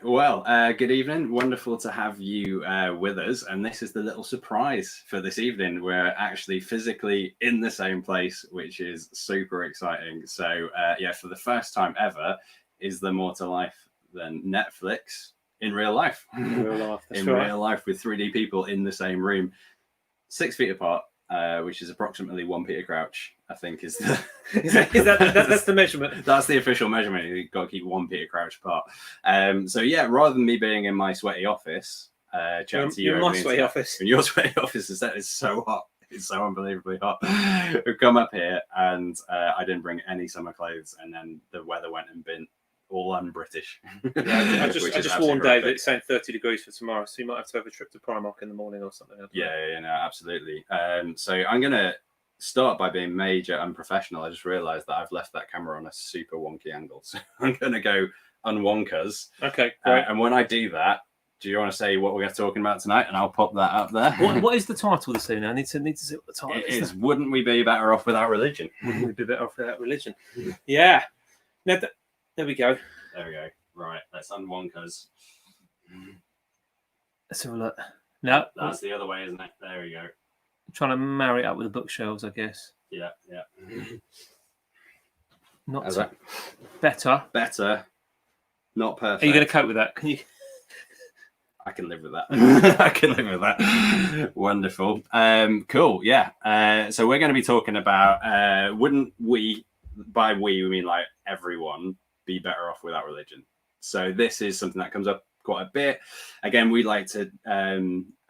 Well, good evening. Wonderful to have you with us. And this is the little surprise for this evening. We're actually physically in the same place, which is super exciting. So, for the first time ever, is there more to life than Netflix in real life? In real life, that's in right. real life with 3D people in the same room, 6 feet apart. Which is approximately 1 Peter Crouch, I think is the that's the measurement. That's the official measurement. You've got to keep 1 Peter Crouch apart. So rather than me being in my sweaty office, chatting to you in my sweaty office. In your sweaty office, is so hot. It's so unbelievably hot. We've come up here and I didn't bring any summer clothes, and then the weather went and been all un-British. I just warned Dave that it's saying 30 degrees for tomorrow, so you might have to have a trip to Primark in the morning or something. Absolutely. So I'm going to start by being major unprofessional. I just realised that I've left that camera on a super wonky angle, so I'm going to go unwonkers. Okay, great. And when I do that, do you want to say what we're talking about tonight? And I'll pop that up there. What is the title this evening? I need to see what the title is. Wouldn't we be better off without religion? Wouldn't we be better off without religion? Yeah. Now, there we go. There we go. Right, let's unwonkers. Let's have a look. No, that's the other way, isn't it? There we go. I'm trying to marry it up with the bookshelves, I guess. Yeah. Not that? Better. Not perfect. Are you going to cope with that? Can you? I can live with that. Wonderful. Cool. Yeah. So we're going to be talking about wouldn't we, by we mean like everyone, be better off without religion? So this is something that comes up quite a bit. Again, we like to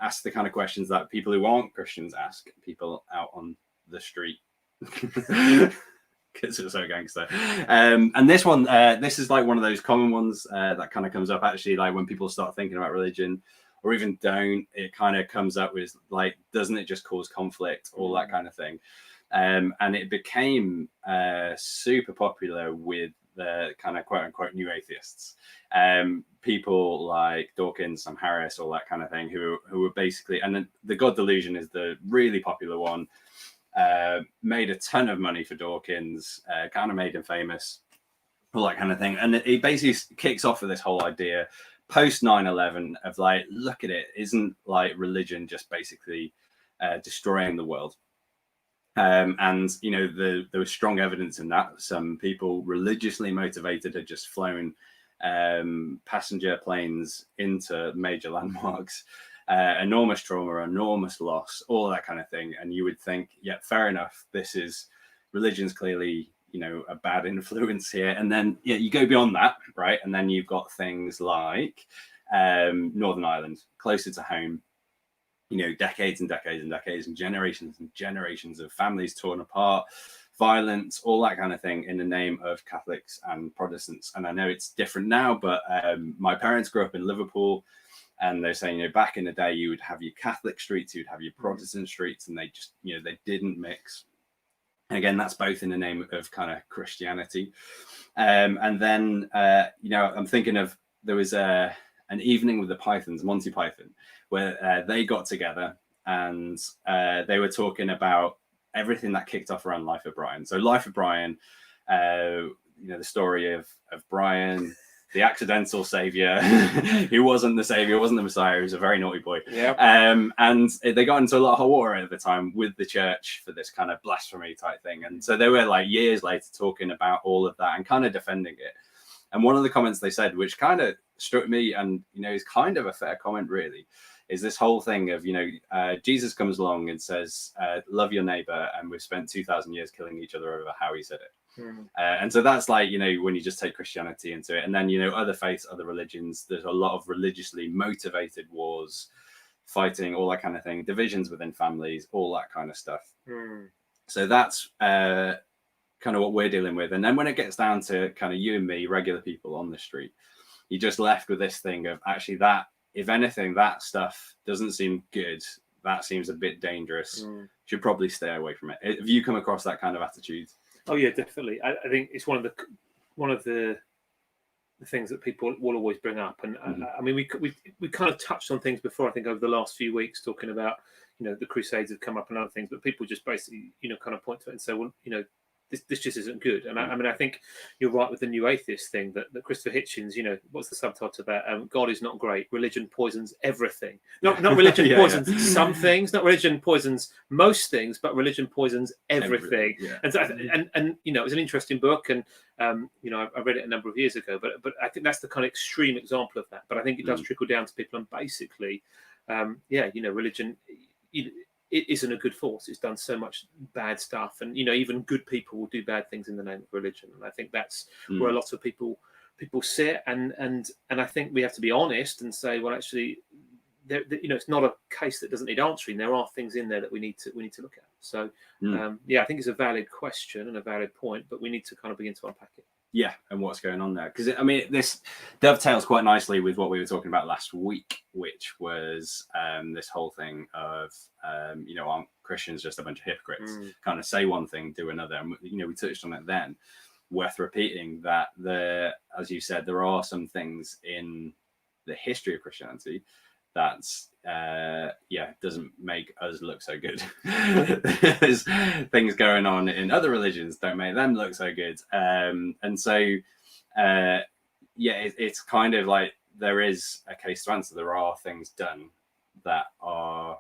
ask the kind of questions that people who aren't Christians ask people out on the street. Because it's so gangster. And this one, this is like one of those common ones that kind of comes up actually, like when people start thinking about religion or even don't, it kind of comes up with like, doesn't it just cause conflict, all that kind of thing. And it became super popular with the kind of quote unquote new atheists, people like Dawkins, Sam Harris, all that kind of thing, who were basically, and the God delusion is the really popular one. Made a ton of money for Dawkins, kind of made him famous, all that kind of thing. And it basically kicks off with this whole idea post 9/11 of like, look at it, isn't like religion just basically destroying the world? And you know, there was strong evidence in that. Some people religiously motivated had just flown passenger planes into major landmarks. Enormous trauma, enormous loss, all that kind of thing. And you would think, yeah, fair enough. Religion's clearly, you know, a bad influence here. And then you go beyond that, right? And then you've got things like Northern Ireland, closer to home, you know, decades and decades and decades and generations of families torn apart, violence, all that kind of thing in the name of Catholics and Protestants. And I know it's different now, but my parents grew up in Liverpool. And they're saying, you know, back in the day, you would have your Catholic streets, you'd have your Protestant streets, and they just, you know, they didn't mix. And again, that's both in the name of kind of Christianity. And then, you know, I'm thinking of, there was an evening with the Pythons, Monty Python, where they got together and they were talking about everything that kicked off around Life of Brian. So Life of Brian, you know, the story of Brian, the accidental savior, who wasn't the savior, wasn't the Messiah, he was a very naughty boy. Yep. And they got into a lot of hot water at the time with the church for this kind of blasphemy type thing. And so they were like years later talking about all of that and kind of defending it. And one of the comments they said, which kind of struck me and, you know, is kind of a fair comment really, is this whole thing of, you know, Jesus comes along and says, love your neighbor. And we've spent 2,000 years killing each other over how he said it. And so that's like, you know, when you just take Christianity into it, and then, you know, other faiths, other religions, there's a lot of religiously motivated wars, fighting, all that kind of thing, divisions within families, all that kind of stuff. So that's kind of what we're dealing with. And then when it gets down to kind of you and me, regular people on the street, you're just left with this thing of actually that, if anything, that stuff doesn't seem good. That seems a bit dangerous. Should probably stay away from it. Have you come across that kind of attitude? Oh yeah, definitely. I think it's one of the things that people will always bring up. And I mean, we kind of touched on things before, I think, over the last few weeks, talking about, you know, the Crusades have come up and other things, but people just basically, you know, kind of point to it and say, well, you know, this just isn't good. And I mean, I think you're right with the new atheist thing that Christopher Hitchens, what's the subtitle to that? God is not great. Religion poisons everything. Not religion poisons some things. Not religion poisons most things, but religion poisons everything. Yeah. And so, and it was an interesting book, and I read it a number of years ago. But I think that's the kind of extreme example of that. But I think it does trickle down to people, and basically, religion. It isn't a good force. It's done so much bad stuff, and even good people will do bad things in the name of religion. And I think that's where a lot of people sit. And I think we have to be honest and say, well, actually, it's not a case that doesn't need answering. There are things in there that we need to look at. So I think it's a valid question and a valid point, but we need to kind of begin to unpack it. Yeah, and what's going on there? Because this dovetails quite nicely with what we were talking about last week, which was this whole thing of aren't Christians just a bunch of hypocrites? Kind of say one thing, do another. And we touched on it then. Worth repeating that as you said, there are some things in the history of Christianity that's doesn't make us look so good. There's things going on in other religions don't make them look so good, and so it's kind of like there is a case to answer. There are things done that are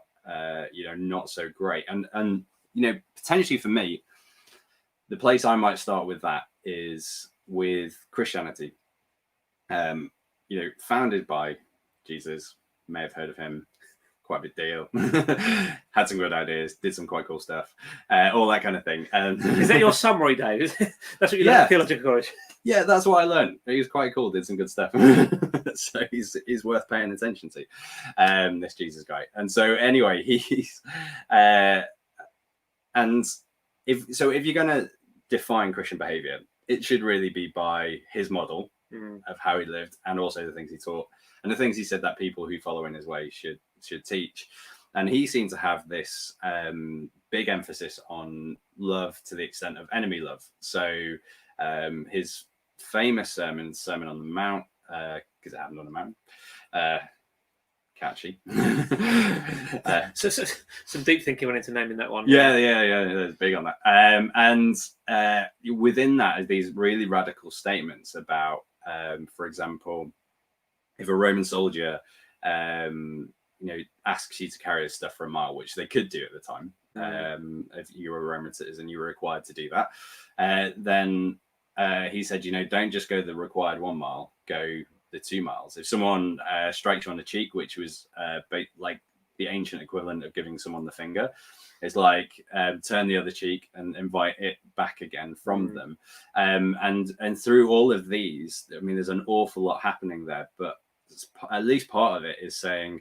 not so great, and potentially for me, the place I might start with that is with Christianity. Founded by Jesus. May have heard of him, quite a big deal. Had some good ideas, did some quite cool stuff, all that kind of thing. Is that your summary, Dave? That's what you learned at theological college? Yeah, that's what I learned. He was quite cool, did some good stuff. So he's worth paying attention to, this Jesus guy. And so anyway, he's and if you're going to define Christian behavior, it should really be by his model of how he lived, and also the things he taught, and the things he said that people who follow in his way should teach. And he seemed to have this big emphasis on love to the extent of enemy love. So his famous Sermon on the Mount, because it happened on a mountain, catchy. So some deep thinking went into naming that one. Yeah, it's big on that. And within that are these really radical statements about, for example, if a Roman soldier, asks you to carry his stuff for a mile, which they could do at the time, if you were a Roman citizen, you were required to do that. Then he said, don't just go the required 1 mile, go the 2 miles. If someone strikes you on the cheek, which was like the ancient equivalent of giving someone the finger, it's like turn the other cheek and invite it back again from them. And through all of these, there's an awful lot happening there, but at least part of it is saying,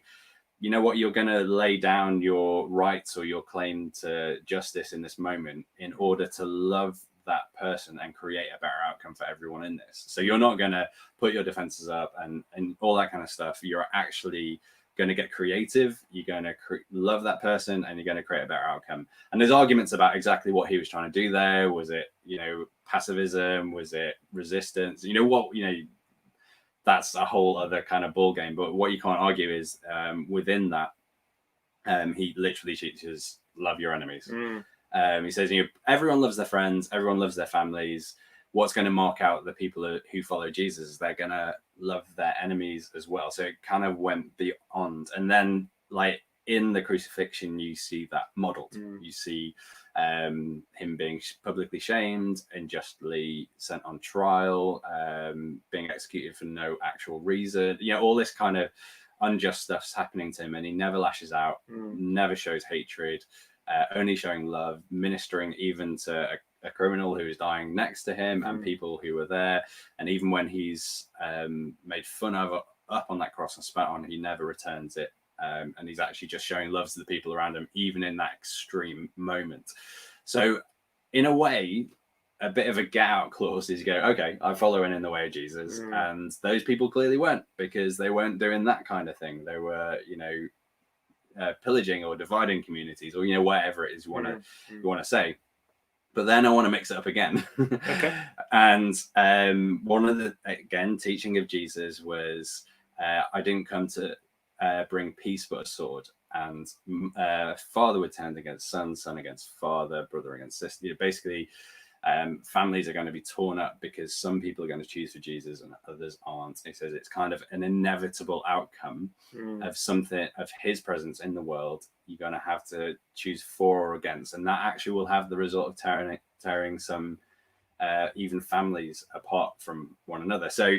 you know what, you're going to lay down your rights or your claim to justice in this moment in order to love that person and create a better outcome for everyone in this. So you're not going to put your defenses up and all that kind of stuff. You're actually going to get creative. You're going to love that person, and you're going to create a better outcome. And there's arguments about exactly what he was trying to do there. Was it, pacifism? Was it resistance? That's a whole other kind of ball game. But what you can't argue is within that, he literally teaches love your enemies. He says, everyone loves their friends, everyone loves their families. What's going to mark out the people who follow Jesus is they're going to love their enemies as well. So it kind of went beyond. And then, like, in the crucifixion, you see that modeled. You see him being publicly shamed, unjustly sent on trial, being executed for no actual reason. All this kind of unjust stuff's happening to him, and he never lashes out, never shows hatred, only showing love, ministering even to a criminal who is dying next to him and people who were there. And even when he's made fun of up on that cross and spat on, he never returns it. And he's actually just showing love to the people around him, even in that extreme moment. So in a way, a bit of a get out clause is you go, okay, I'm following in the way of Jesus. And those people clearly weren't, because they weren't doing that kind of thing. They were, pillaging or dividing communities, or whatever it is you want to say. But then I want to mix it up again. Okay. And one of the teaching of Jesus was, I didn't come to bring peace but a sword. And father would turn against son, son against father, brother against sister. Basically, Families are going to be torn up because some people are going to choose for Jesus and others aren't. He says it's kind of an inevitable outcome of something, of his presence in the world. You're going to have to choose for or against, and that actually will have the result of tearing some even families apart from one another. So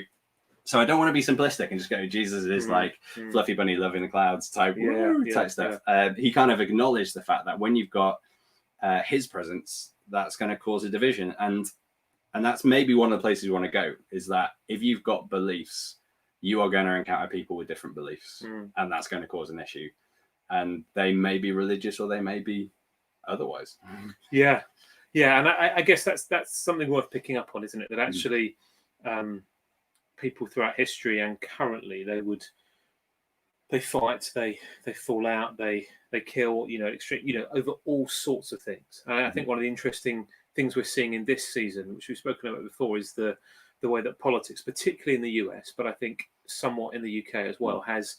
I don't want to be simplistic and just go, Jesus is like fluffy bunny love in the clouds type stuff. He kind of acknowledged the fact that when you've got his presence, that's going to cause a division, and that's maybe one of the places you want to go, is that if you've got beliefs, you are going to encounter people with different beliefs, and that's going to cause an issue, and they may be religious or they may be otherwise. And I guess that's something worth picking up on, isn't it? That actually people throughout history and currently, they fight, they fall out, they kill, over all sorts of things. And I think one of the interesting things we're seeing in this season, which we've spoken about before, is the way that politics, particularly in the US, but I think somewhat in the UK as well, has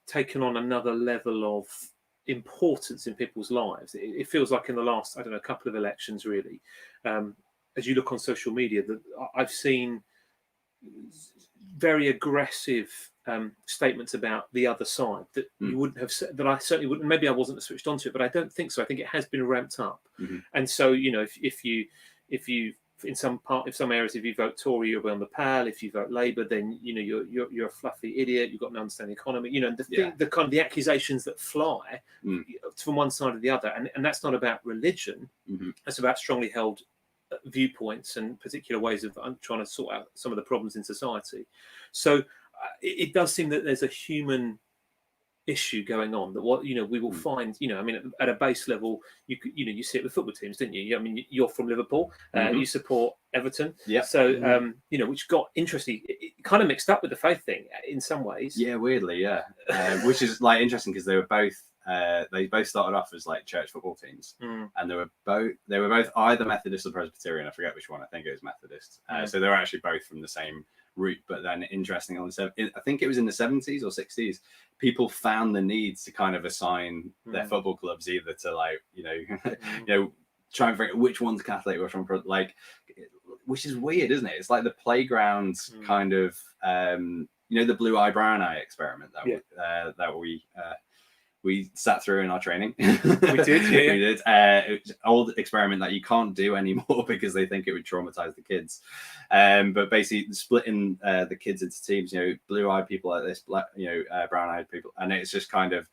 taken on another level of importance in people's lives. It feels like in the last, couple of elections, really, as you look on social media, that I've seen very aggressive statements about the other side that you wouldn't have said, that I certainly wouldn't. Maybe I wasn't switched onto it, but I don't think so. I think it has been ramped up. And so, if you in some areas, if you vote Tory, you'll be on the pal. If you vote Labour, then you're a fluffy idiot. You've got no understanding of the economy. The kind of the accusations that fly from one side or the other, and that's not about religion. That's about strongly held viewpoints and particular ways of trying to sort out some of the problems in society. So it does seem that there's a human issue going on, that we will find, at a base level, you see it with football teams, didn't you? I mean, you're from Liverpool, you support Everton, so which got interesting, it kind of mixed up with the faith thing in some ways. Weirdly, which is like interesting because they both started off as like church football teams, and they were both either Methodist or Presbyterian. I forget which one. I think it was Methodist. So they were actually both from the same route. But then, interesting, I think it was in the 70s or 60s, people found the need to kind of assign their football clubs either to try and figure out which one's Catholic, which one, which is weird, isn't it? It's like the playground kind of the blue eye brown eye experiment that we sat through in our training. We did, yeah. We did. It was an old experiment that you can't do anymore because they think it would traumatize the kids. But basically splitting the kids into teams, blue-eyed people like this, black, brown-eyed people, and it's just kind of,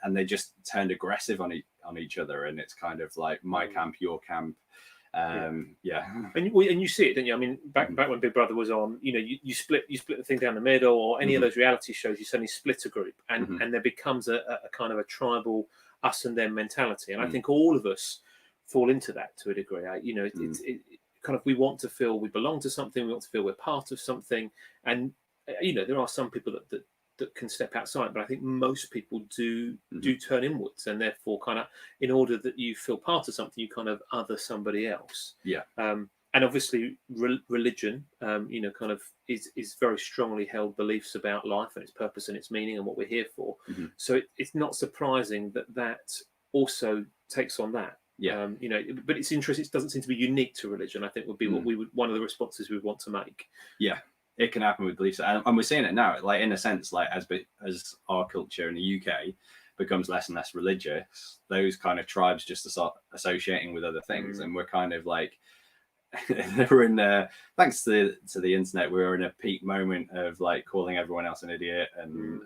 and they just turned aggressive on each other, and it's kind of like my camp, your camp. And you see it, don't you? I mean, back when Big Brother was on, you split the thing down the middle, or any of those reality shows, you suddenly split a group, and there becomes a kind of a tribal us and them mentality. And I think all of us fall into that to a degree. It's kind of, we want to feel we belong to something, we want to feel we're part of something, and there are some people that can step outside, but I think most people do turn inwards, and therefore kind of, in order that you feel part of something, you kind of other somebody else. And obviously religion kind of is very strongly held beliefs about life and its purpose and its meaning and what we're here for. So it's not surprising that also takes on that. But it's interesting, it doesn't seem to be unique to religion, I think, would be what one of the responses we would want to make. It can happen with beliefs, and we're seeing it now. Like, in a sense, like as our culture in the UK becomes less and less religious, those kind of tribes just start associating with other things, and we're kind of like, we're in thanks to the internet, we're in a peak moment of like calling everyone else an idiot and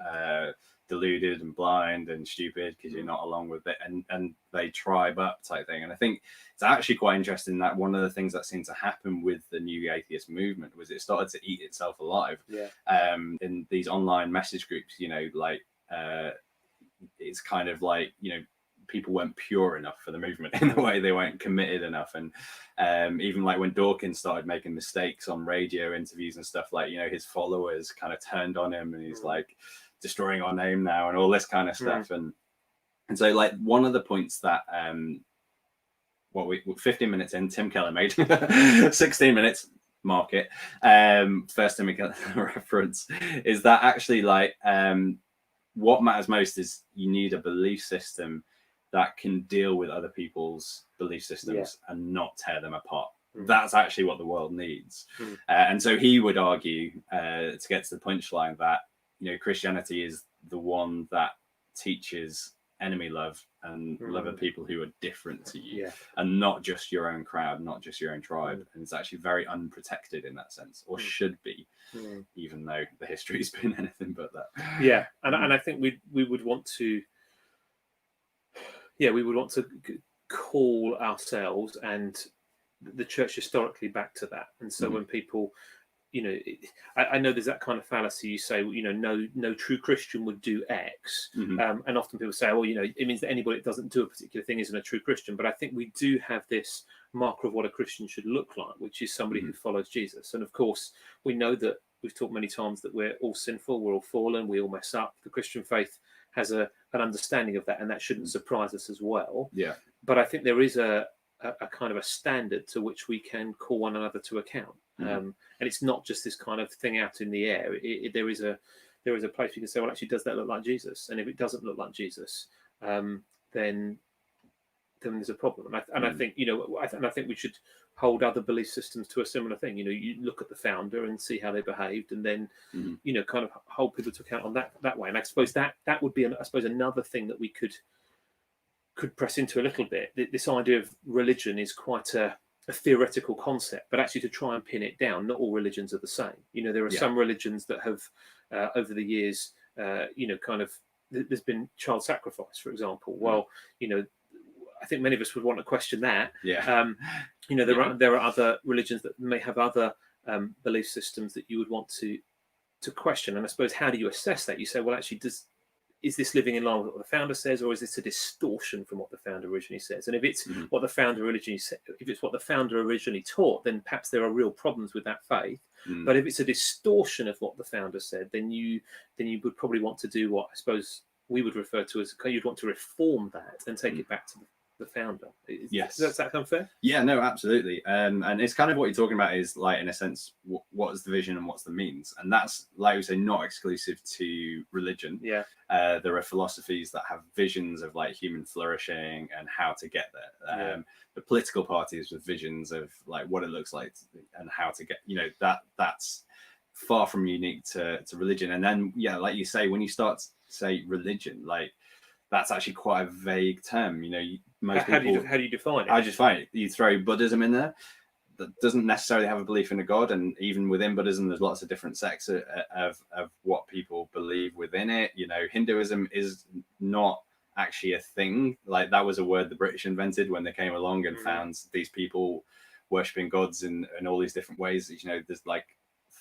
deluded and blind and stupid because you're not along with it, and they tribe up type thing. And I think it's actually quite interesting that one of the things that seemed to happen with the new atheist movement was it started to eat itself alive in these online message groups. It's kind of like, people weren't pure enough for the movement in a way, they weren't committed enough. And even like when Dawkins started making mistakes on radio interviews and stuff, like, his followers kind of turned on him, and he's like destroying our name now and all this kind of stuff. And so, like, one of the points that 15 minutes in, Tim Keller made 16 minutes, mark it, first Tim Keller reference, is that actually, like, what matters most is you need a belief system that can deal with other people's belief systems and not tear them apart. That's actually what the world needs. Mm. And so he would argue, to get to the punchline, that Christianity is the one that teaches enemy love and love of people who are different to you, and not just your own crowd, not just your own tribe. And it's actually very unprotected in that sense, or should be, even though the history's been anything but that. Yeah, and I think we would want to, we would want to call ourselves and the church historically back to that. And so when people, I know there's that kind of fallacy. You say, no true Christian would do X, and often people say, well, it means that anybody that doesn't do a particular thing isn't a true Christian. But I think we do have this marker of what a Christian should look like, which is somebody who follows Jesus. And of course, we know that we've talked many times that we're all sinful, we're all fallen, we all mess up. The Christian faith has an understanding of that, and that shouldn't surprise us as well. Yeah. But I think there is a kind of a standard to which we can call one another to account. And it's not just this kind of thing out in the air. There is a place you can say, well, actually, does that look like Jesus? And if it doesn't look like Jesus, then there's a problem. And I think I think we should hold other belief systems to a similar thing. You look at the founder and see how they behaved, and then kind of hold people to account on that way. And I suppose that would be another thing that we could press into a little bit. This idea of religion is quite a theoretical concept, but actually to try and pin it down, not all religions are the same. There are some religions that have over the years, kind of, there's been child sacrifice, for example. Well, I think many of us would want to question that. There are other religions that may have other belief systems that you would want to question. And I suppose, how do you assess that? You say, well, actually, is this living in line with what the founder says, or is this a distortion from what the founder originally says? And if it's what the founder originally said, if it's what the founder originally taught, then perhaps there are real problems with that faith. But if it's a distortion of what the founder said, then you would probably want to do what I suppose we would refer to as, you'd want to reform that and take it back to the founder. Yes. Does that sound fair? Yeah, no, absolutely. And it's kind of what you're talking about is, like, in a sense, what is the vision and what's the means? And that's, like we say, not exclusive to religion. Yeah. There are philosophies that have visions of, like, human flourishing and how to get there. The political parties with visions of, like, what it looks like and how to get, that's far from unique to religion. And then, like you say, when you start to say religion, like, that's actually quite a vague term. How do you define it? I just find it. You throw Buddhism in there, that doesn't necessarily have a belief in a god, and even within Buddhism, there's lots of different sects of what people believe within it. Hinduism is not actually a thing. Like, that was a word the British invented when they came along and found these people worshipping gods in all these different ways. There's like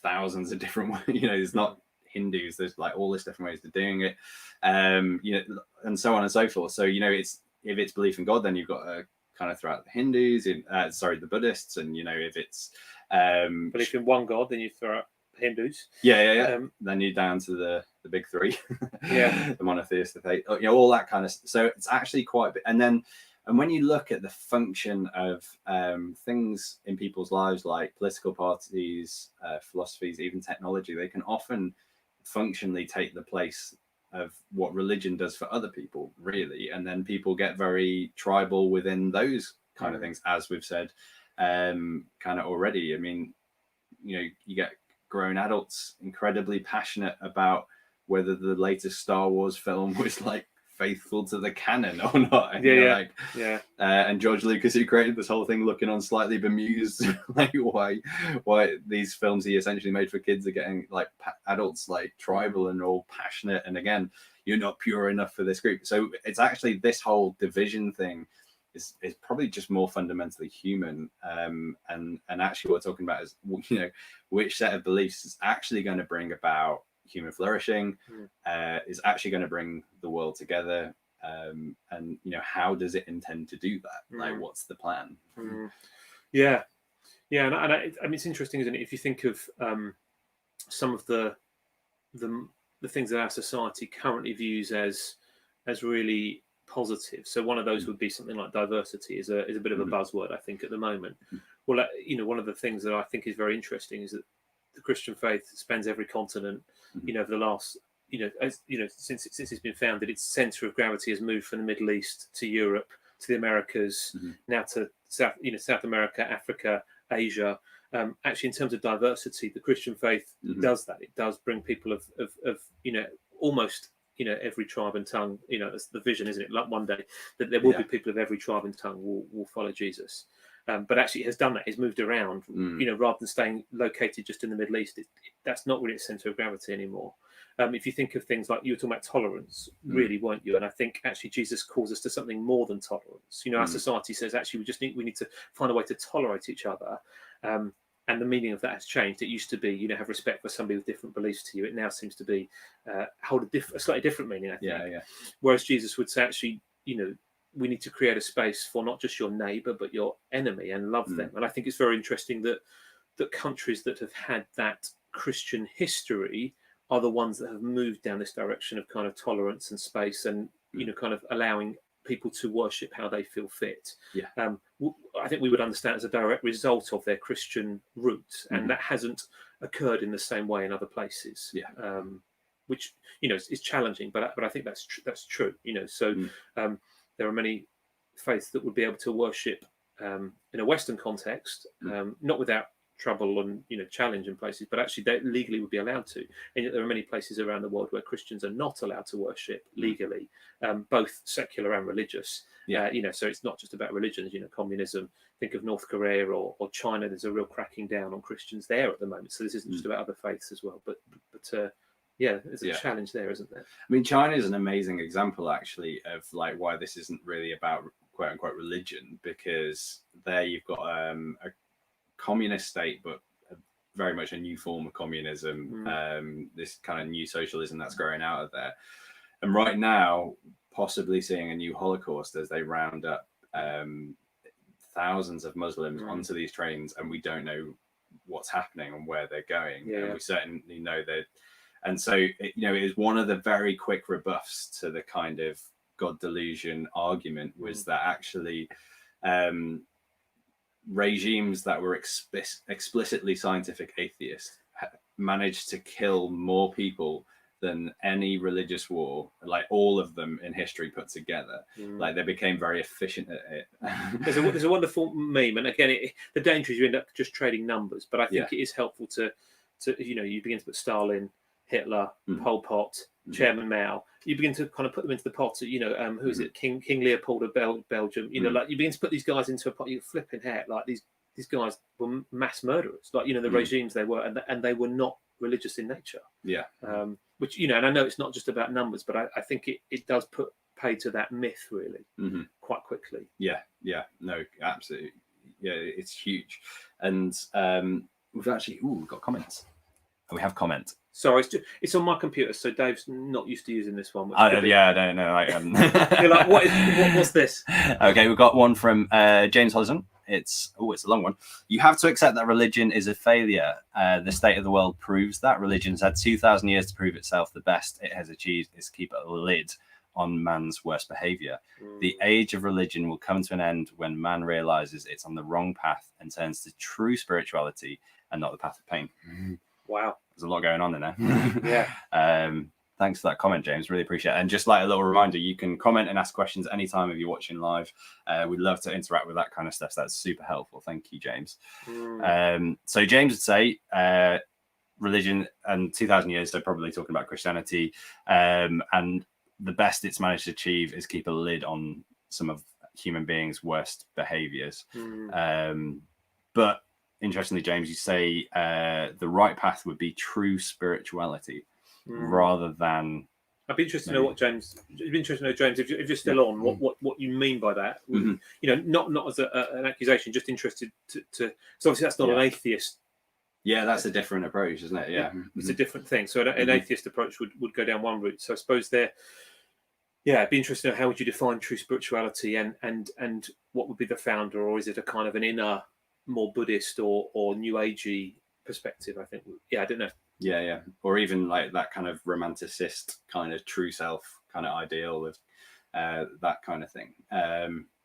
thousands of different ways. There's not Hindus, there's like all these different ways of doing it, and so on and so forth. So if it's belief in God, then you've got to kind of throw out the Hindus, the Buddhists, and if it's belief in one God, then you throw out Hindus. Then you're down to the big three, the monotheistic faith, all that kind of. So it's actually quite a bit. And when you look at the function of things in people's lives, like political parties, philosophies, even technology, they can often functionally take the place of what religion does for other people, really. And then people get very tribal within those kind of things, as we've said kind of already. I mean, you get grown adults incredibly passionate about whether the latest Star Wars film was like faithful to the canon or not. And and George Lucas, who created this whole thing, looking on slightly bemused, like why these films he essentially made for kids are getting like adults like tribal and all passionate, and again, you're not pure enough for this group. So it's actually, this whole division thing is probably just more fundamentally human, and actually what we're talking about is which set of beliefs is actually going to bring about human flourishing, is actually going to bring the world together, and how does it intend to do that? Like, what's the plan? And I mean, it's interesting, isn't it, if you think of some of the things that our society currently views as really positive. So one of those would be something like diversity is a bit of a buzzword, I think, at the moment. Well, one of the things that I think is very interesting is that the Christian faith spans every continent. Over the last, since it's been founded, its center of gravity has moved from the Middle East to Europe, to the Americas, now to South America, Africa, Asia. Actually, in terms of diversity, the Christian faith does that. It does bring people of almost every tribe and tongue. That's the vision, isn't it? Like one day that there will be people of every tribe and tongue will follow Jesus. But actually, it has done that. It's moved around. Rather than staying located just in the Middle East, that's not really its centre of gravity anymore. If you think of things like you were talking about tolerance, really, weren't you? And I think actually Jesus calls us to something more than tolerance. Our society says actually we need to find a way to tolerate each other. And the meaning of that has changed. It used to be, have respect for somebody with different beliefs to you. It now seems to be hold a slightly different meaning, I think. Yeah. Whereas Jesus would say, actually, we need to create a space for not just your neighbour, but your enemy, and love them. And I think it's very interesting that countries that have had that Christian history are the ones that have moved down this direction of kind of tolerance and space, and kind of allowing people to worship how they feel fit. I think we would understand as a direct result of their Christian roots, and that hasn't occurred in the same way in other places. Which is challenging, but I think that's true. So there are many faiths that would be able to worship in a Western context, not without trouble and challenge in places, but actually they legally would be allowed to. And yet there are many places around the world where Christians are not allowed to worship legally, both secular and religious. So it's not just about religions. Communism. Think of North Korea or China. There's a real cracking down on Christians there at the moment. So this isn't just about other faiths as well. But there's a challenge there, isn't there? I mean, China is an amazing example, actually, of like why this isn't really about quote unquote religion, because there you've got a communist state, but very much a new form of communism, this kind of new socialism that's growing out of there. And right now, possibly seeing a new Holocaust as they round up thousands of Muslims onto these trains, and we don't know what's happening and where they're going. And we certainly know that. And so, it is one of the very quick rebuffs to the kind of God delusion argument was that actually regimes that were explicitly scientific atheists managed to kill more people than any religious war, like all of them in history put together. Like they became very efficient at it. There's a wonderful meme, and again, the danger is you end up just trading numbers. But I think it is helpful to you begin to put Stalin, Hitler, Pol Pot, Chairman Mao. You begin to kind of put them into the pot. Who is it? King Leopold of Belgium. Like you begin to put these guys into a pot. You flipping heck, like these guys were mass murderers. Like the regimes they were, and they were not religious in nature. Which and I know it's not just about numbers, but I think it does put pay to that myth really quite quickly. No, absolutely. It's huge. And we've actually we've got comments. We have comments. Sorry, it's on my computer, so Dave's not used to using this one. I don't know. You're like, what's this? Okay, we've got one from James Hollison. It's a long one. You have to accept that religion is a failure. The state of the world proves that. Religion's had 2,000 years to prove itself. The best it has achieved is to keep a lid on man's worst behavior. The age of religion will come to an end when man realizes it's on the wrong path and turns to true spirituality and not the path of pain. Wow. There's a lot going on in there. Thanks for that comment, James. Really appreciate it. And just like a little reminder, you can comment and ask questions anytime if you're watching live. We'd love to interact with that kind of stuff. So that's super helpful. Thank you, James. So James would say religion and 2,000 years, so probably talking about Christianity. And the best it's managed to achieve is keep a lid on some of human beings' worst behaviors. But interestingly, James, you say the right path would be true spirituality rather than. I'd be interested to know what James. It'd be interesting to know, James, if you're still on, what you mean by that. Not as an accusation, just interested to. So obviously that's not an atheist. Yeah, that's a different approach, isn't it? It's a different thing. So an atheist approach would go down one route. So I suppose it'd be interesting to know how would you define true spirituality and what would be the founder, or is it a kind of an inner, more Buddhist or New Agey perspective? I think. I don't know. Yeah. Or even like that kind of romanticist kind of true self kind of ideal of that kind of thing,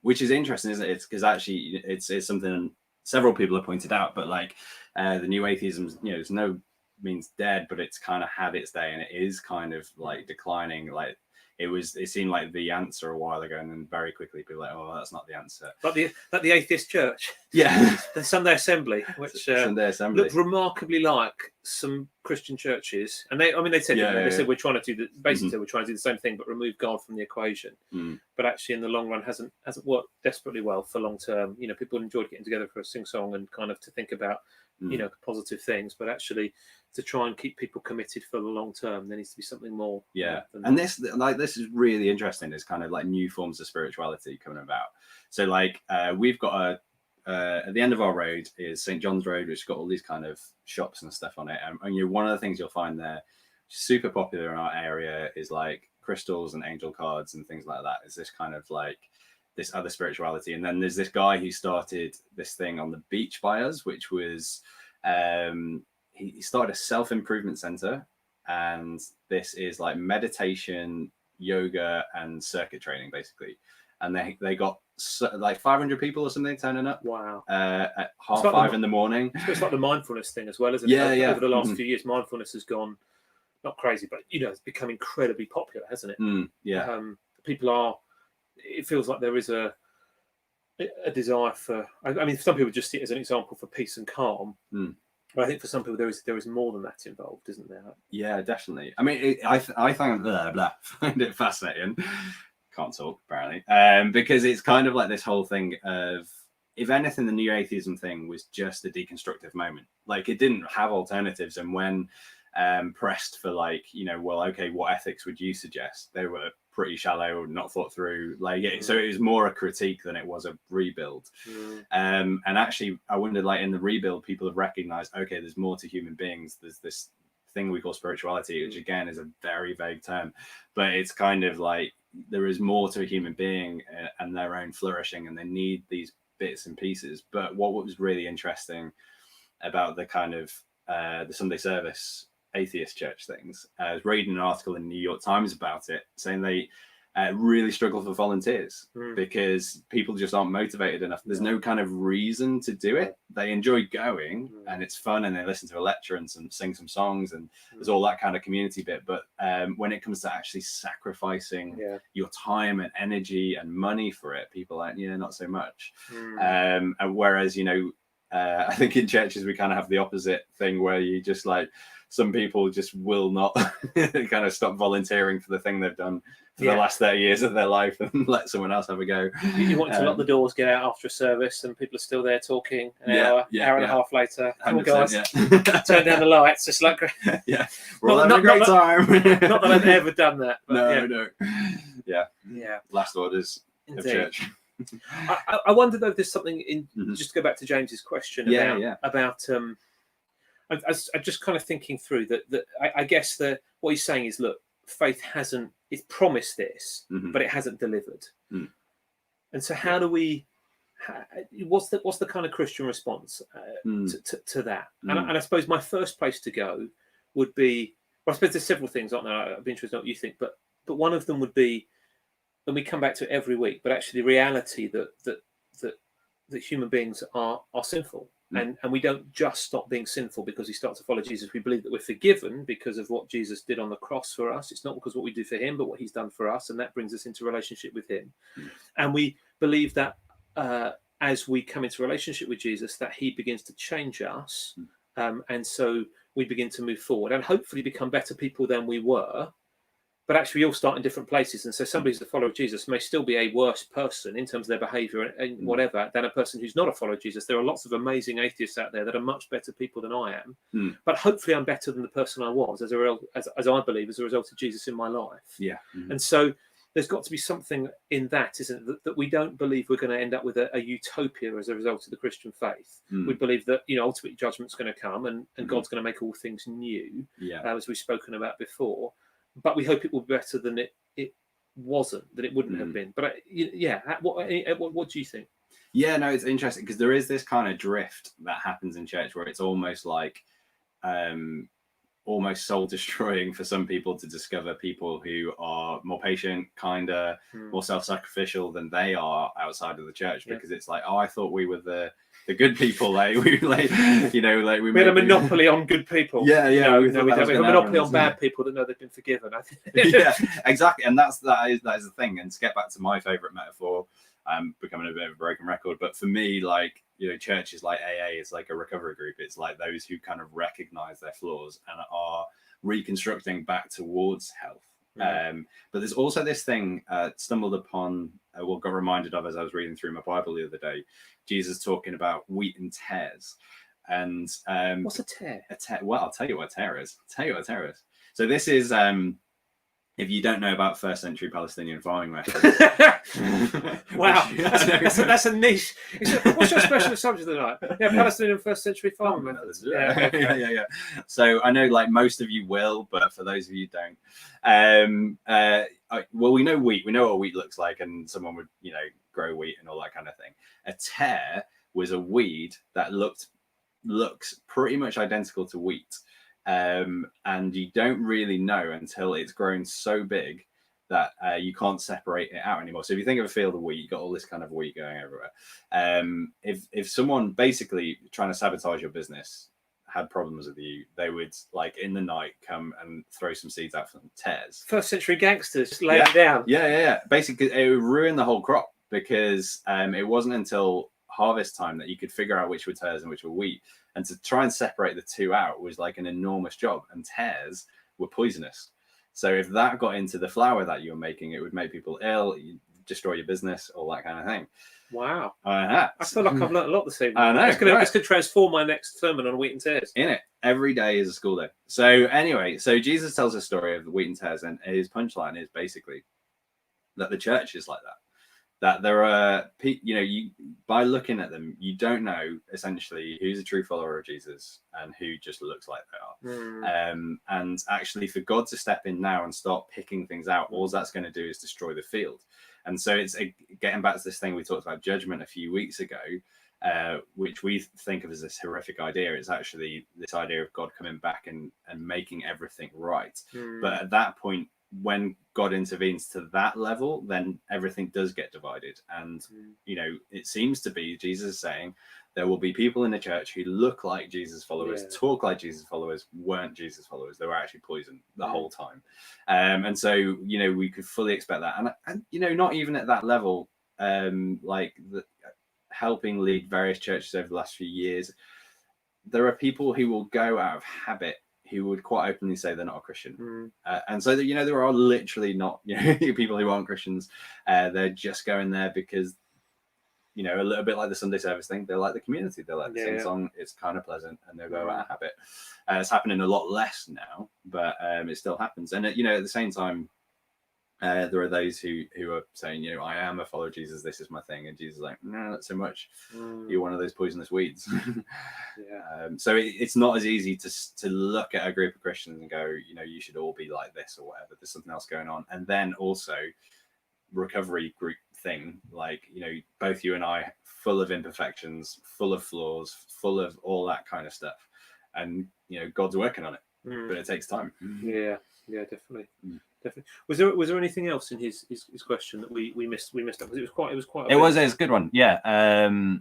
which is interesting, isn't it? It's because actually it's something several people have pointed out, but like the new atheism, there's no means dead, but it's kind of had its day and it is kind of like declining. Like it seemed like the answer a while ago, and then very quickly people like, oh, that's not the answer. Like the atheist church. the Sunday Assembly, which Sunday Assembly looked remarkably like some Christian churches. And they said, they said we're trying to do said we're trying to do the same thing, but remove God from the equation. But actually, in the long run, hasn't worked desperately well for long term. People enjoyed getting together for a sing song and kind of to think about positive things, but actually to try and keep people committed for the long term, there needs to be something more. And this is really interesting. There's kind of like new forms of spirituality coming about. So we've got at the end of our road is St. John's Road, which has got all these kind of shops and stuff on it. And one of the things you'll find there, super popular in our area, is like crystals and angel cards and things like that. Is this kind of like this other spirituality. And then there's this guy who started this thing on the beach by us, which was he started a self-improvement center, and this is like meditation, yoga, and circuit training basically. And they got like 500 people or something turning up. Wow! At 5:30 in the morning. It's like the mindfulness thing as well, isn't it? Yeah. Over the last few years, mindfulness has gone not crazy, but it's become incredibly popular, hasn't it? People are. It feels like there is a desire for. I mean, some people just see it as an example for peace and calm. But I think for some people there is more than that involved, isn't there? Yeah, definitely. I mean, I find it fascinating. Can't talk apparently, because it's kind of like this whole thing of, if anything, the new atheism thing was just a deconstructive moment. Like, it didn't have alternatives, and when pressed for well, okay, what ethics would you suggest, they were pretty shallow, not thought through. So it was more a critique than it was a rebuild. And actually, I wondered, in the rebuild, people have recognized, okay, there's more to human beings. There's this thing we call spirituality, which again is a very vague term, but it's kind of like there is more to a human being and their own flourishing, and they need these bits and pieces. But what was really interesting about the kind of the Sunday service atheist church things, I was reading an article in the New York Times about it, saying they really struggle for volunteers because people just aren't motivated enough. There's no kind of reason to do it. They enjoy going and it's fun, and they listen to a lecture and sing some songs, and there's all that kind of community bit. But when it comes to actually sacrificing your time and energy and money for it, people are not so much. And whereas I think in churches we kind of have the opposite thing, where you just some people just will not kind of stop volunteering for the thing they've done for the last 30 years of their life and let someone else have a go. You want to lock the doors, get out after a service, and people are still there talking an hour and a half later. Come on, guys, turn down the lights. Just like we're all having a great time. Not that I've ever done that. But no. Last orders of church. I wonder though if there's something in just to go back to James's question about I'm just kind of thinking through that I guess what he's saying is, look, faith it's promised this, but it hasn't delivered. And so how do we, what's the kind of Christian response to that? And I suppose my first place to go would be, well, I suppose there's several things, aren't there? I'd be interested in what you think, but one of them would be, and we come back to it every week, but actually the reality that human beings are sinful. And we don't just stop being sinful because we start to follow Jesus. We believe that we're forgiven because of what Jesus did on the cross for us. It's not because of what we do for him, but what he's done for us. And that brings us into relationship with him. And we believe that as we come into relationship with Jesus, that he begins to change us. And so we begin to move forward and hopefully become better people than we were. But actually, we all start in different places. And so somebody who's a follower of Jesus may still be a worse person in terms of their behavior and whatever than a person who's not a follower of Jesus. There are lots of amazing atheists out there that are much better people than I am. But hopefully I'm better than the person I was as I believe, as a result of Jesus in my life. And so there's got to be something in that, isn't it? That we don't believe we're going to end up with a utopia as a result of the Christian faith. We believe that, ultimately judgment's going to come and God's going to make all things new, as we've spoken about before. But we hope it will be better than it wasn't, that it wouldn't have been. But what do you think? Yeah, no, it's interesting because there is this kind of drift that happens in church where it's almost like almost soul destroying for some people to discover people who are more patient, kinder, more self-sacrificial than they are outside of the church, because it's like, I thought we were the good people, we had a monopoly on good people. We have a monopoly on bad people that know they've been forgiven. Yeah, exactly, and that is the thing. And to get back to my favorite metaphor, I'm becoming a bit of a broken record, but for me, like, you know, churches like AA is like a recovery group. It's like those who kind of recognize their flaws and are reconstructing back towards health. But there's also this thing stumbled upon, got reminded of as I was reading through my Bible the other day, Jesus talking about wheat and tares. And what's a tear? Well, I'll tell you what a tear is. So this is if you don't know about first century Palestinian farming methods. Wow, that's a niche. What's your special subject tonight? Yeah, Palestinian first century farming methods. Yeah. So I know, like, most of you will, but for those of you who don't, well, we know wheat. We know what wheat looks like, and someone would, you know, grow wheat and all that kind of thing. A tare was a weed that looks pretty much identical to wheat. And you don't really know until it's grown so big that you can't separate it out anymore. So if you think of a field of wheat, you've got all this kind of wheat going everywhere. If someone basically trying to sabotage your business had problems with you, they would, like, in the night come and throw some seeds out from tares. First century gangsters just lay it down. Yeah. Basically, it would ruin the whole crop because it wasn't until harvest time that you could figure out which were tares and which were wheat. And to try and separate the two out was like an enormous job. And tares were poisonous. So if that got into the flour that you were making, it would make people ill, destroy your business, all that kind of thing. Wow. I feel like I've learned a lot this evening. I know. This could transform my next sermon on wheat and tares. In it. Every day is a school day. So anyway, so Jesus tells a story of the wheat and tares, and his punchline is basically that the church is like that. That there are, you know, you by looking at them, you don't know essentially who's a true follower of Jesus and who just looks like they are. And actually, for God to step in now and start picking things out, all that's going to do is destroy the field. And so it's getting back to this thing we talked about judgment a few weeks ago, which we think of as this horrific idea. It's actually this idea of God coming back and making everything right. But at that point, when God intervenes to that level, then everything does get divided. And, you know, it seems to be Jesus saying there will be people in the church who look like Jesus followers, talk like Jesus followers, weren't Jesus followers. They were actually poisoned the whole time. And so, you know, we could fully expect that. And you know, not even at that level, like helping lead various churches over the last few years, there are people who will go out of habit who would quite openly say they're not a Christian. And so that, you know, there are literally not, you know, people who aren't Christians. They're just going there because, you know, a little bit like the Sunday service thing. They like the community. They like the sing song. It's kind of pleasant, and they'll go out of habit. It's happening a lot less now, but it still happens. And, you know, at the same time, there are those who are saying, you know, I am a follower of Jesus. This is my thing. And Jesus is like, no, not so much. You're one of those poisonous weeds. So it's not as easy to look at a group of Christians and go, you know, you should all be like this or whatever. There's something else going on. And then also recovery group thing, like, you know, both you and I, full of imperfections, full of flaws, full of all that kind of stuff. And, you know, God's working on it, but it takes time. Yeah, definitely. Definitely. Was there anything else in his question that we missed? We missed up because it was quite. It was a good one. Yeah. Do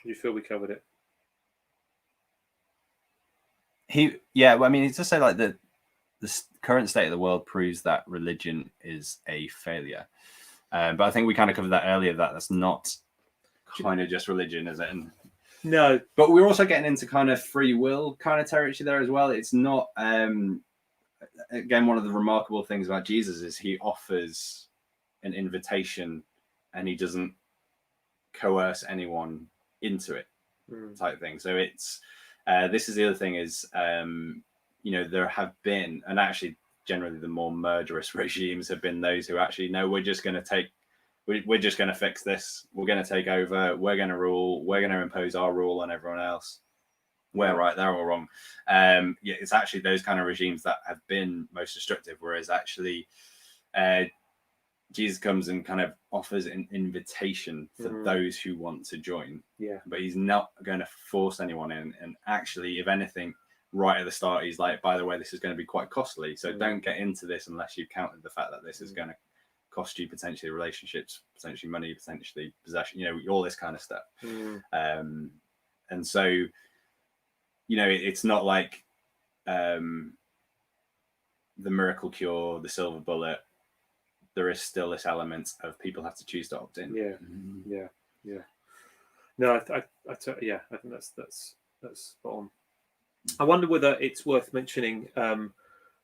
you feel we covered it? Well, I mean, it's just say like the current state of the world proves that religion is a failure. But I think we kind of covered that earlier. That's not kind of just religion, is it? No, but we're also getting into kind of free will kind of territory there as well. It's not, again, one of the remarkable things about Jesus is he offers an invitation and he doesn't coerce anyone into it type thing. So it's, this is the other thing is, you know, there have been, and actually generally the more murderous regimes have been those who actually, no, we're just going to fix this. We're going to take over. We're going to rule. We're going to impose our rule on everyone else. We're right. They're all wrong. It's actually those kind of regimes that have been most destructive. Whereas actually, Jesus comes and kind of offers an invitation for those who want to join. Yeah. But he's not going to force anyone in. And actually, if anything, right at the start, he's like, by the way, this is going to be quite costly. So don't get into this unless you've counted the fact that this is going to cost you potentially relationships, potentially money, potentially possession, you know, all this kind of stuff. And so, you know, it's not like the miracle cure, the silver bullet, there is still this element of people have to choose to opt in. Yeah. No, I think that's spot on. I wonder whether it's worth mentioning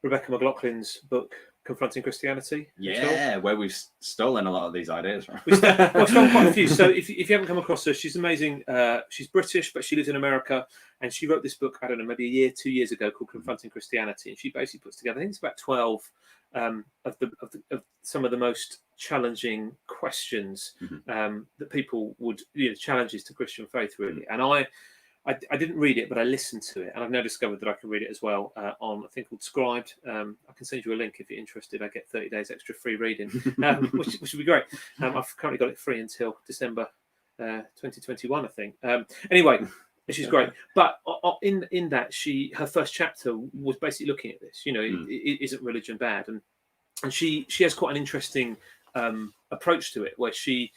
Rebecca McLaughlin's book, Confronting Christianity. Yeah, where we've stolen a lot of these ideas from. We've stolen quite a few. So if you haven't come across her, she's amazing. She's British, but she lives in America, and she wrote this book, I don't know, maybe 2 years ago, called Confronting Christianity, and she basically puts together, I think it's about 12 of some of the most challenging questions that people would, challenges to Christian faith, really. And I didn't read it, but I listened to it, and I've now discovered that I can read it as well on a thing called Scribed. I can send you a link if you're interested. I get 30 days extra free reading, which would be great. I've currently got it free until December 2021, I think. Anyway, which is great. But in that, her first chapter was basically looking at this. Isn't religion bad? And she has quite an interesting approach to it, where she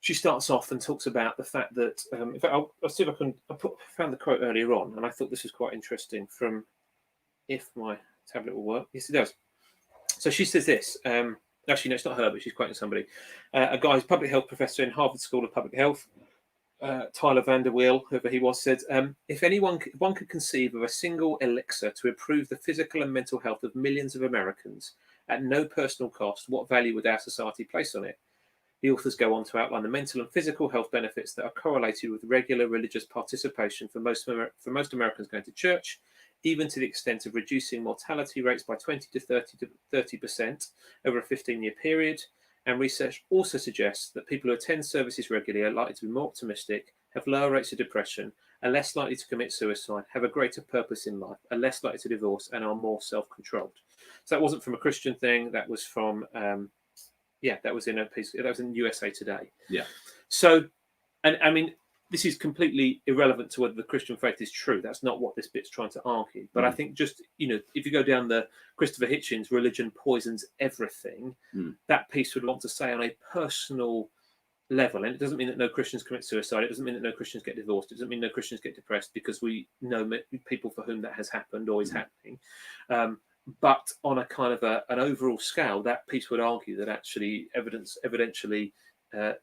starts off and talks about the fact that, in fact, I'll see if I found the quote earlier on, and I thought this was quite interesting from, if my tablet will work. Yes, it does. So she says this, actually, no, it's not her, but she's quoting somebody. A guy who's a public health professor in Harvard School of Public Health, Tyler Vanderweel, whoever he was, said, if one could conceive of a single elixir to improve the physical and mental health of millions of Americans at no personal cost, what value would our society place on it? The authors go on to outline the mental and physical health benefits that are correlated with regular religious participation for most Americans going to church, even to the extent of reducing mortality rates by 20 to 30% over a 15-year period. And research also suggests that people who attend services regularly are likely to be more optimistic, have lower rates of depression, are less likely to commit suicide, have a greater purpose in life, are less likely to divorce, and are more self-controlled. So that wasn't from a Christian thing. That was from... that was in a piece. That was in USA Today. Yeah. So, and I mean, this is completely irrelevant to whether the Christian faith is true. That's not what this bit's trying to argue. But I think just, if you go down the Christopher Hitchens, religion poisons everything, that piece would want to say on a personal level, and it doesn't mean that no Christians commit suicide. It doesn't mean that no Christians get divorced. It doesn't mean no Christians get depressed, because we know people for whom that has happened or is happening. But on a kind of an overall scale, that piece would argue that actually evidentially that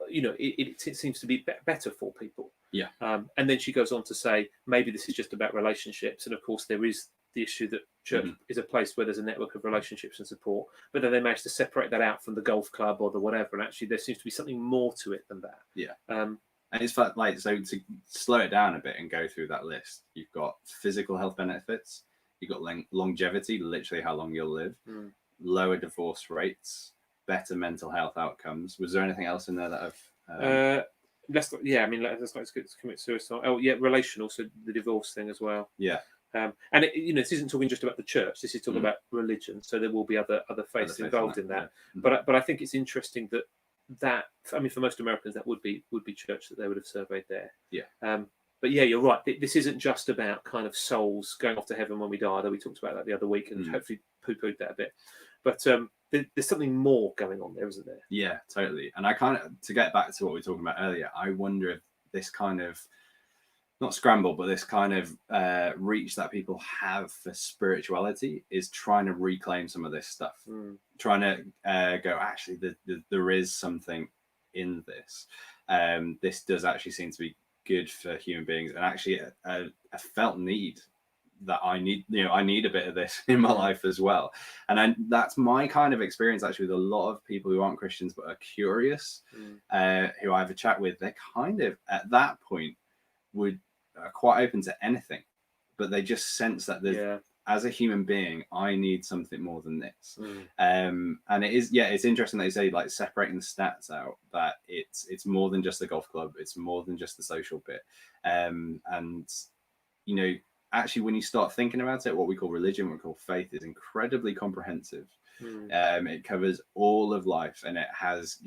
it seems to be better for people. Yeah. And then she goes on to say maybe this is just about relationships, and of course there is the issue that church is a place where there's a network of relationships and support. But then they managed to separate that out from the golf club or the whatever, and actually there seems to be something more to it than that. Yeah. And it's like, so to slow it down a bit and go through that list, you've got physical health benefits. You've got longevity, literally how long you'll live, lower divorce rates, better mental health outcomes. Was there anything else in there that I've... less likely to commit suicide. Oh, yeah, relational, so the divorce thing as well. Yeah. And this isn't talking just about the church. This is talking about religion. So there will be other faiths involved in that. Yeah. But I think it's interesting that for most Americans that would be church that they would have surveyed there. Yeah. But yeah, you're right. This isn't just about kind of souls going off to heaven when we die, although we talked about that the other week and hopefully poo-pooed that a bit. But there's something more going on there, isn't there? Yeah, totally. And I kind of, to get back to what we were talking about earlier, I wonder if this kind of, not scramble, but this kind of reach that people have for spirituality is trying to reclaim some of this stuff. Trying to go, actually, there is something in this. This does actually seem to be good for human beings, and actually a felt need that I need a bit of this in my life as well. And that's my kind of experience actually with a lot of people who aren't Christians but are curious, who I have a chat with. They're kind of at that point are quite open to anything, but they just sense that as a human being, I need something more than this. And it's interesting that they say, like, separating the stats out, that it's more than just the golf club, it's more than just the social bit. And actually, when you start thinking about it, what we call religion, what we call faith, is incredibly comprehensive. It covers all of life, and it has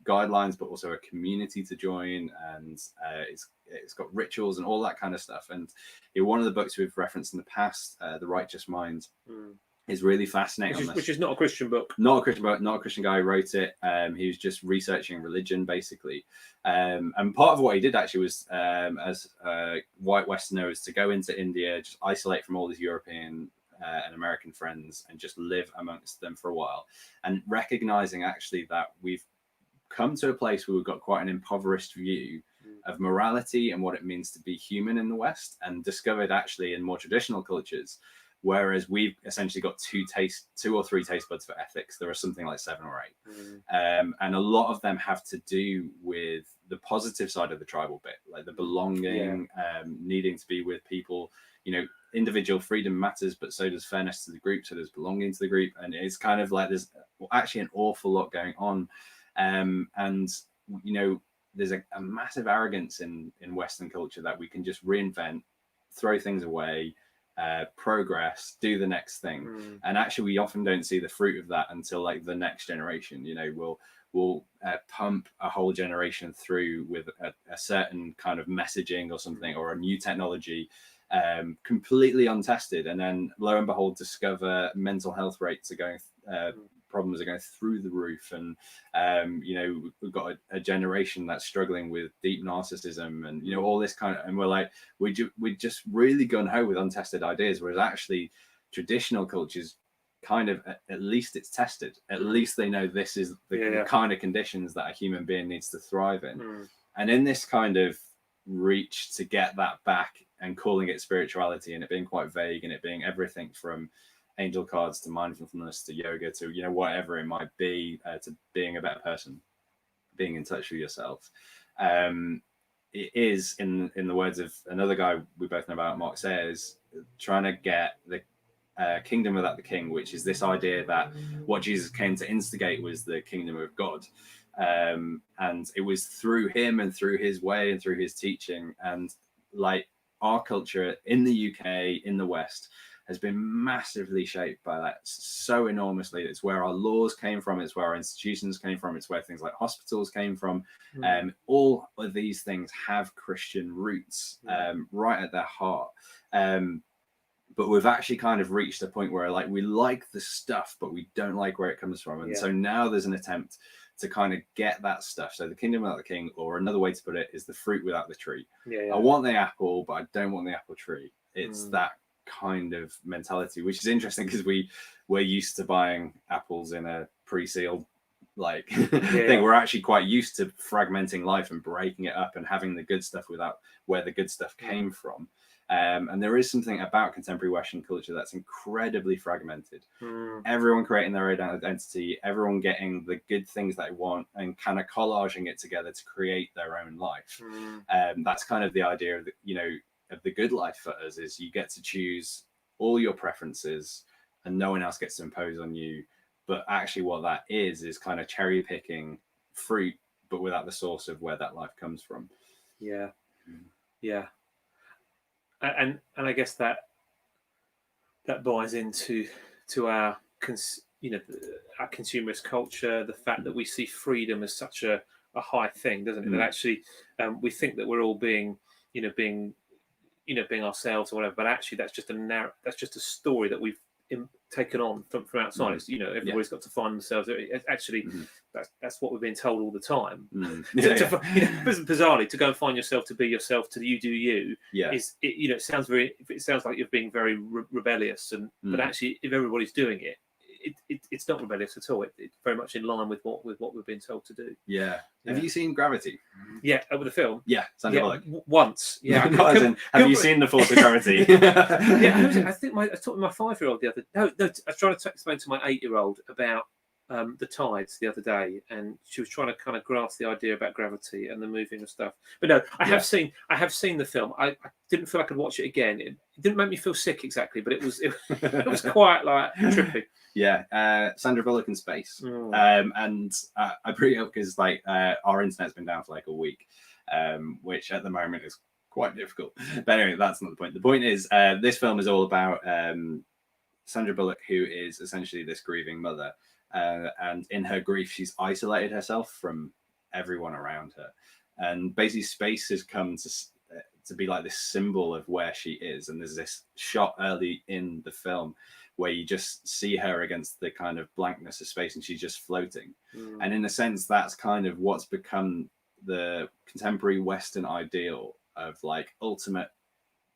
guidelines, but also a community to join, and it's got rituals and all that kind of stuff. And one of the books we've referenced in the past, The Righteous Mind, is really fascinating. Which is not a Christian book. Not a Christian book. Not a Christian guy who wrote it. He was just researching religion, basically. And part of what he did actually was, as a white Westerner, was to go into India, just isolate from all these European and American friends and just live amongst them for a while, and recognizing actually that we've come to a place where we've got quite an impoverished view of morality and what it means to be human in the West, and discovered actually in more traditional cultures, whereas we've essentially got two or three taste buds for ethics, there are something like 7 or 8. And a lot of them have to do with the positive side of the tribal bit, like the belonging, needing to be with people. You know, individual freedom matters, but so does fairness to the group, so does belonging to the group. And it's kind of like there's actually an awful lot going on. And, you know, there's a massive arrogance in Western culture that we can just reinvent, throw things away, progress, do the next thing. And actually we often don't see the fruit of that until like the next generation. You know, we'll pump a whole generation through with a certain kind of messaging or something, or a new technology, completely untested, and then lo and behold discover mental health rates are going problems are going through the roof, and you know, we've got a generation that's struggling with deep narcissism, and you know, all this kind of, and we're like, we're just really gung-ho with untested ideas, whereas actually traditional cultures kind of, at least it's tested, at least they know this is the kind of conditions that a human being needs to thrive in. And in this kind of reach to get that back and calling it spirituality, and it being quite vague, and it being everything from angel cards to mindfulness to yoga to, you know, whatever it might be, to being a better person, being in touch with yourself. It is, in the words of another guy we both know about, Mark Sayers, trying to get the kingdom without the king, which is this idea that what Jesus came to instigate was the kingdom of God. And it was through him and through his way and through his teaching. And like our culture in the UK, in the West, has been massively shaped by that so enormously. It's where our laws came from. It's where our institutions came from. It's where things like hospitals came from. All of these things have Christian roots right at their heart. But we've actually kind of reached a point where like we like the stuff, but we don't like where it comes from. And so now there's an attempt to kind of get that stuff. So the kingdom without the king, or another way to put it, is the fruit without the tree. I want the apple, but I don't want the apple tree. It's that kind of mentality, which is interesting because we're used to buying apples in a pre-sealed like thing. We're actually quite used to fragmenting life and breaking it up and having the good stuff without where the good stuff came from. And there is something about contemporary Western culture that's incredibly fragmented. Everyone creating their own identity, everyone getting the good things they want and kind of collaging it together to create their own life. That's kind of the idea of of the good life for us, is you get to choose all your preferences and no one else gets to impose on you. But actually what that is kind of cherry picking fruit, but without the source of where that life comes from. And I guess that buys into our our consumerist culture, the fact that we see freedom as such a high thing, doesn't it? That actually we think that we're all being ourselves or whatever, but actually that's just a story that we've taken on from outside. It's, everybody's got to find themselves. Actually, that's what we've been told all the time. Bizarrely, to go and find yourself, to be yourself, to you do you. It sounds like you're being very rebellious, but actually, if everybody's doing it, it's not rebellious at all. It's very much in line with what we've been told to do. Have you seen Gravity? Over the film. Sandra Bullock. Once. Have you seen The Force of Gravity? I think I talked to my 5-year-old the other. No, I was trying to explain to my 8-year-old about the tides the other day, and she was trying to kind of grasp the idea about gravity and the moving of stuff. But no, I have seen the film. I didn't feel I could watch it again. It didn't make me feel sick exactly, but it was quite like trippy. Sandra Bullock in space. And I bring it up because our internet's been down for like a week, which at the moment is quite difficult. But anyway, that's not the point. The point is, this film is all about Sandra Bullock, who is essentially this grieving mother. And in her grief, she's isolated herself from everyone around her. And basically space has come to be like this symbol of where she is. And there's this shot early in the film where you just see her against the kind of blankness of space and she's just floating. And in a sense, that's kind of what's become the contemporary Western ideal of like ultimate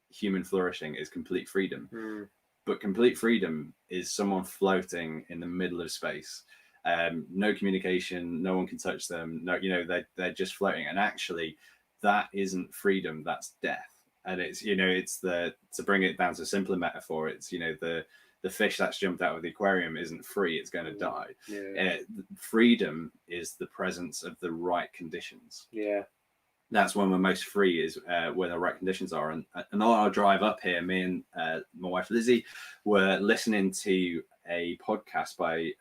human flourishing, is complete freedom. But complete freedom is someone floating in the middle of space. No communication, no one can touch them. No, they're just floating. And actually, that isn't freedom. That's death. And it's to bring it down to a simpler metaphor. It's the fish that's jumped out of the aquarium isn't free. It's going to die. Yeah. Freedom is the presence of the right conditions. Yeah. That's when we're most free, is where the right conditions are. And on our drive up here, me and my wife Lizzie were listening to a podcast by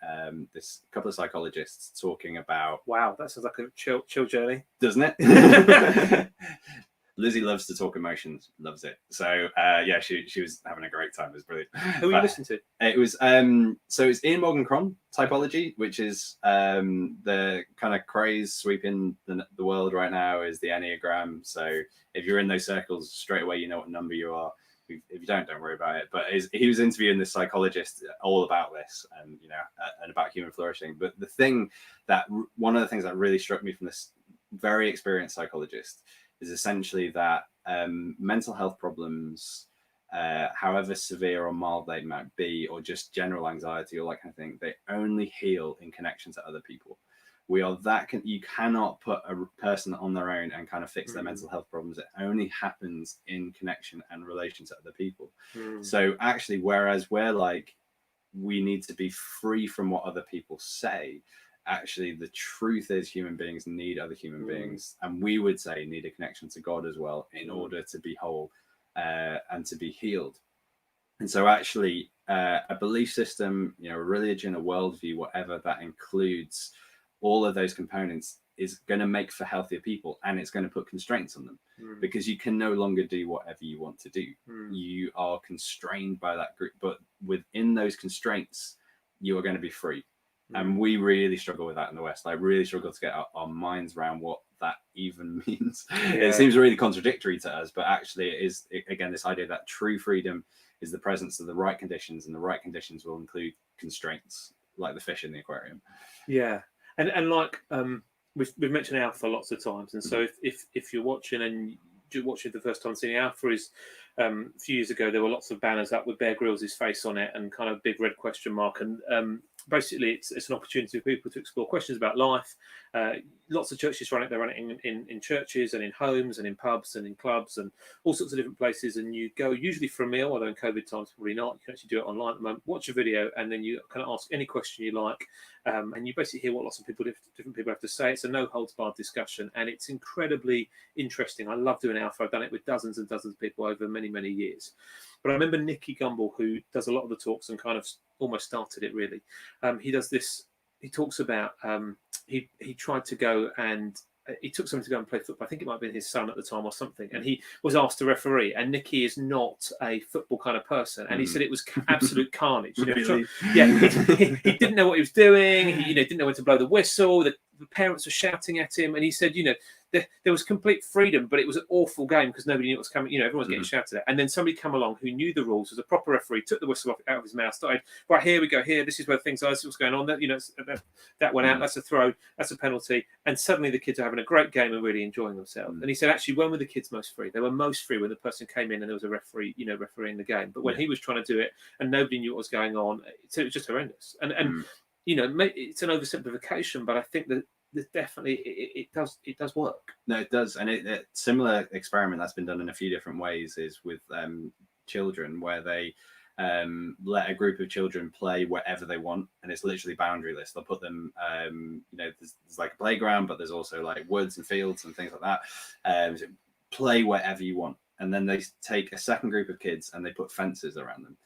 this couple of psychologists talking about. Wow, that sounds like a chill journey, doesn't it? Lizzie loves to talk emotions, loves it. So she was having a great time. It was brilliant. Who were you listening to? It was so it's Ian Morgan Cron typology, which is the kind of craze sweeping the world right now is the Enneagram. So if you're in those circles, straight away you know what number you are. If you don't worry about it. But he was interviewing this psychologist all about this, and and about human flourishing. But one of the things that really struck me from this very experienced psychologist is essentially that mental health problems, however severe or mild they might be, or just general anxiety or that kind of thing, they only heal in connection to other people. You cannot put a person on their own and kind of fix their mental health problems. It only happens in connection and relation to other people. So actually, whereas we need to be free from what other people say, actually the truth is human beings need other human beings, and we would say need a connection to God as well in order to be whole and to be healed. And so actually a belief system, a religion, a worldview, whatever that includes, all of those components is going to make for healthier people, and it's going to put constraints on them because you can no longer do whatever you want to do. You are constrained by that group, but within those constraints you are going to be free. And we really struggle with that in the West. I really struggle to get our minds around what that even means. It seems really contradictory to us, but actually it is, again, this idea that true freedom is the presence of the right conditions, and the right conditions will include constraints, like the fish in the aquarium. Yeah. And like we've mentioned Alpha lots of times, and so if you're watching and you're watching the first time seeing Alpha, is a few years ago there were lots of banners up with Bear Grylls' face on it and kind of big red question mark, and basically it's an opportunity for people to explore questions about life. Lots of churches run it. They run it in churches and in homes and in pubs and in clubs and all sorts of different places. And you go usually for a meal, although in COVID times probably not. You can actually do it online at the moment. Watch a video, and then you kind of ask any question you like, and you basically hear what lots of different people have to say. It's a no holds barred discussion, and it's incredibly interesting. I love doing Alpha. I've done it with dozens and dozens of people over many years. But I remember Nicky Gumbel, who does a lot of the talks and kind of almost started it really. He does this. He talks about he tried to go and he took someone to go and play football. I think it might have been his son at the time or something. And he was asked to referee. And Nicky is not a football kind of person. And he said it was absolute carnage. Really? He didn't know what he was doing. He didn't know when to blow the whistle. The parents were shouting at him. And he said, there was complete freedom, but it was an awful game because nobody knew what was coming. Everyone was getting shouted at. And then somebody come along who knew the rules, was a proper referee, took the whistle out of his mouth, started, right, here we go, here, this is where things are, this is what's going on. That went out, that's a throw, that's a penalty. And suddenly the kids are having a great game and really enjoying themselves. And he said, actually, when were the kids most free? They were most free when the person came in and there was a referee, refereeing the game. But when he was trying to do it and nobody knew what was going on, it was just horrendous. And it's an oversimplification, but I think that definitely it does work. No, it does. And a similar experiment that's been done in a few different ways is with children, where they let a group of children play wherever they want, and it's literally boundaryless. They'll put them there's like a playground, but there's also like woods and fields and things like that. So play wherever you want, and then they take a second group of kids and they put fences around them.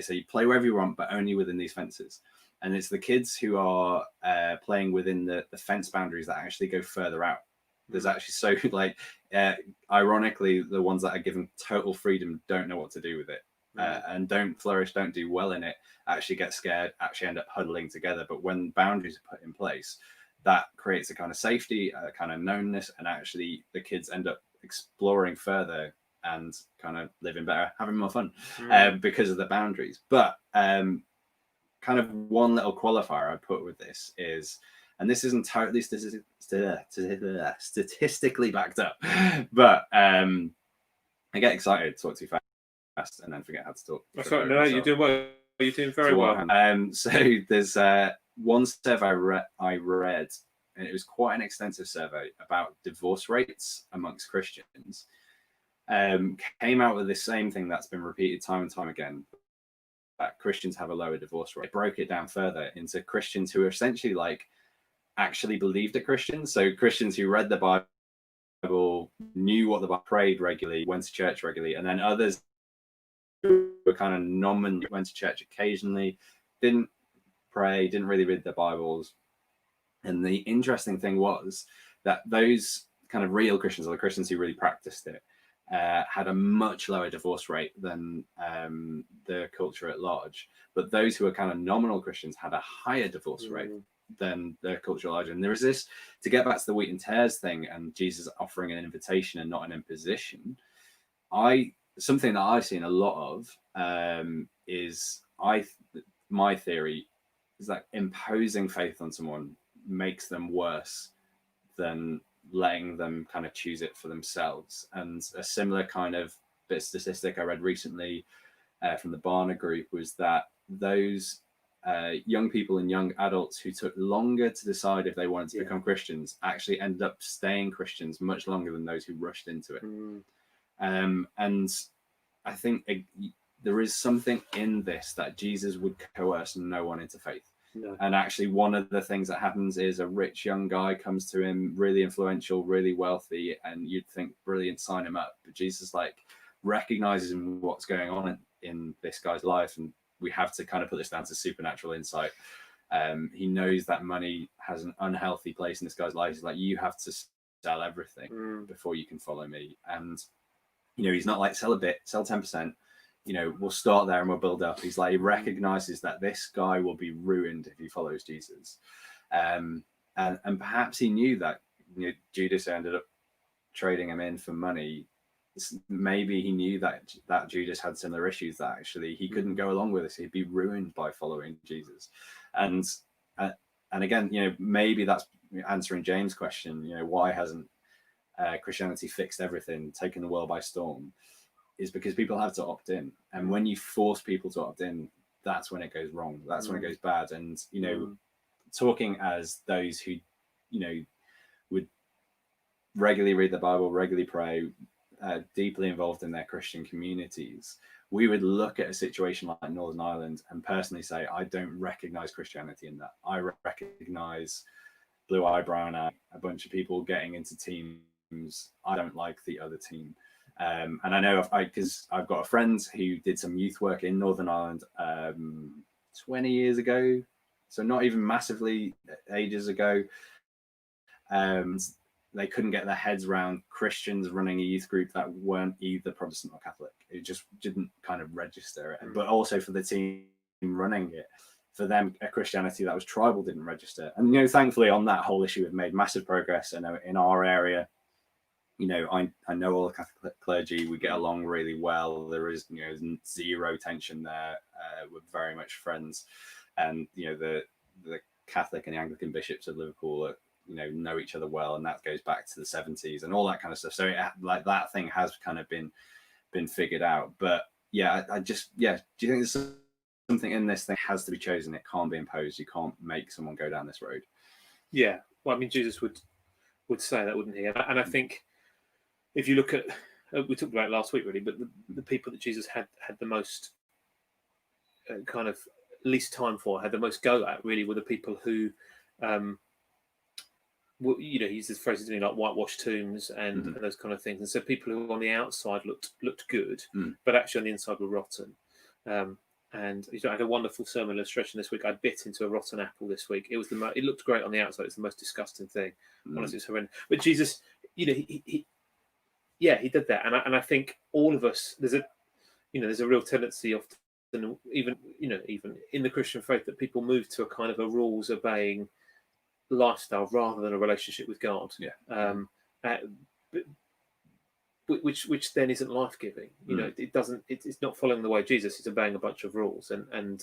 So you play wherever you want, but only within these fences. And it's the kids who are playing within the fence boundaries that actually go further out. There's actually ironically, the ones that are given total freedom don't know what to do with it, and don't flourish, don't do well in it, actually get scared, actually end up huddling together. But when boundaries are put in place, that creates a kind of safety, a kind of knownness, and actually the kids end up exploring further and kind of living better, having more fun because of the boundaries. But kind of one little qualifier I put with this is, and this isn't totally statistically backed up, but I get excited to talk too fast. and then forget how to talk. That's right. No, you're doing well. You're doing very well. So there's one survey I read, and it was quite an extensive survey about divorce rates amongst Christians. Came out with the same thing that's been repeated time and time again, that Christians have a lower divorce rate. It broke it down further into Christians who are essentially like actually believed at Christians. So Christians who read the Bible, knew what the Bible, prayed regularly, went to church regularly, and then others who were kind of nominally went to church occasionally, didn't pray, didn't really read their Bibles. And the interesting thing was that those kind of real Christians, or the Christians who really practiced it, had a much lower divorce rate than the culture at large. But those who were kind of nominal Christians had a higher divorce rate than the culture at large. And there is this, to get back to the wheat and tares thing, and Jesus offering an invitation and not an imposition, something that I've seen a lot of is my theory is that imposing faith on someone makes them worse than letting them kind of choose it for themselves. And a similar kind of bit of statistic I read recently from the Barna group was that those young people and young adults who took longer to decide if they wanted to become Christians actually ended up staying Christians much longer than those who rushed into it. And I think there is something in this that Jesus would coerce no one into faith. No. And actually, one of the things that happens is a rich young guy comes to him, really influential, really wealthy, and you'd think, brilliant, sign him up. But Jesus like recognizes what's going on in this guy's life, and we have to kind of put this down to supernatural insight. He knows that money has an unhealthy place in this guy's life. He's like, you have to sell everything before you can follow me. And he's not like, sell a bit, sell 10%. We'll start there and we'll build up. He's like, he recognizes that this guy will be ruined if he follows Jesus. And perhaps he knew that Judas ended up trading him in for money. Maybe he knew that Judas had similar issues, that actually he couldn't go along with this. He'd be ruined by following Jesus. And again, maybe that's answering James' question, why hasn't Christianity fixed everything, taken the world by storm? Is because people have to opt in, and when you force people to opt in, that's when it goes wrong. That's when it goes bad. And talking as those who would regularly read the Bible, regularly pray, deeply involved in their Christian communities, we would look at a situation like Northern Ireland and personally say, I don't recognize Christianity in that. I recognize blue eye, brown eye, a bunch of people getting into teams. I don't like the other team. And I know because I've got a friend who did some youth work in Northern Ireland 20 years ago, so not even massively ages ago. They couldn't get their heads around Christians running a youth group that weren't either Protestant or Catholic. It just didn't kind of register it. But also for the team running it, for them, a Christianity that was tribal didn't register. And thankfully on that whole issue, we've made massive progress. And in our area, I know all the Catholic clergy. We get along really well. There is zero tension there. We're very much friends, and the Catholic and the Anglican bishops of Liverpool are, know each other well, and that goes back to the 70s and all that kind of stuff. So like that thing has kind of been figured out. But I just do you think there's something in this thing has to be chosen? It can't be imposed. You can't make someone go down this road. Yeah, well, I mean, Jesus would say that, wouldn't he? And I think, if you look at, we talked about it last week, really, but the people that Jesus had the most kind of least time for, had the most go at, really, were the people who, he used this phrase, didn't he, like whitewashed tombs and those kind of things. And so people who on the outside looked good, but actually on the inside were rotten. And I had a wonderful sermon illustration this week. I bit into a rotten apple this week. It was it looked great on the outside. It's the most disgusting thing. Honestly, it's horrendous. But Jesus, he did that, and I think all of us, there's a real tendency often, even in the Christian faith, that people move to a kind of a rules obeying lifestyle rather than a relationship with God. Which then isn't life giving. It doesn't. It's not following the way of Jesus. It's obeying a bunch of rules, and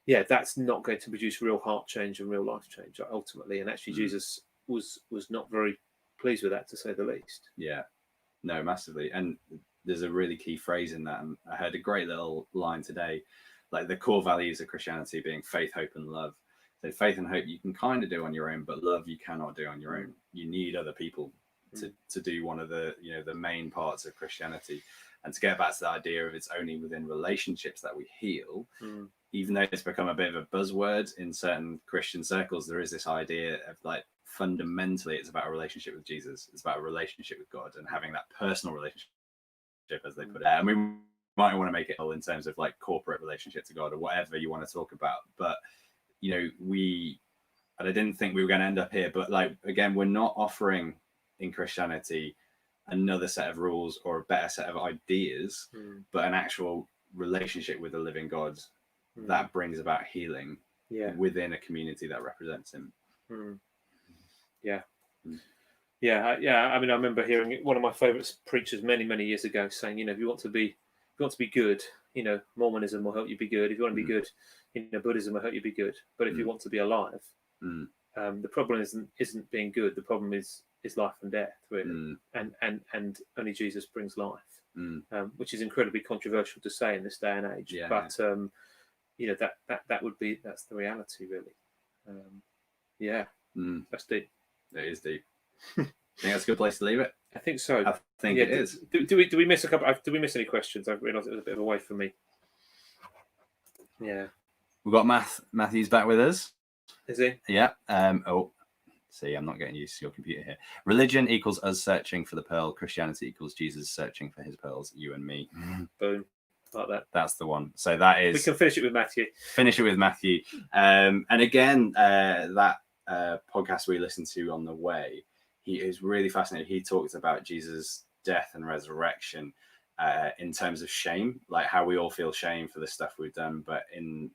that's not going to produce real heart change and real life change ultimately. And actually, Jesus was not very pleased with that, to say the least. No, massively. And there's a really key phrase in that. And I heard a great little line today, like the core values of Christianity being faith, hope, and love. So faith and hope you can kind of do on your own, but love you cannot do on your own. You need other people to do one of the, you know, the main parts of Christianity. And to get back to the idea of it's only within relationships that we heal, even though it's become a bit of a buzzword in certain Christian circles, there is this idea of like fundamentally it's about a relationship with Jesus. It's about a relationship with God and having that personal relationship, as they put it. And we might want to make it all in terms of like corporate relationship to God or whatever you want to talk about. But, you know, and I didn't think we were going to end up here, but like, again, we're not offering in Christianity another set of rules or a better set of ideas, but an actual relationship with the living God that brings about healing within a community that represents him. Yeah. I mean, I remember hearing one of my favorite preachers many years ago saying, you know, if you want to be good, you know, Mormonism will help you be good. If you want to be good, you know, Buddhism will help you be good. But if you want to be alive, the problem isn't being good. The problem is life and death, really, and only Jesus brings life, which is incredibly controversial to say in this day and age. But you know, that's the reality, really. That's deep. It is deep. I think that's a good place to leave it. I think so. I think it is. Do we miss a couple? Did we miss any questions? I realised it was a bit of a way for me. Yeah. We've got Matthew's back with us. Is he? Yeah. See, I'm not getting used to your computer here. Religion equals us searching for the pearl. Christianity equals Jesus searching for his pearls. You and me. Boom. Like that. That's the one. So that is. We can finish it with Matthew. Finish it with Matthew. And again, that podcast we listened to on the way, he is really fascinating. He talks about Jesus' death and resurrection in terms of shame, like how we all feel shame for the stuff we've done, but in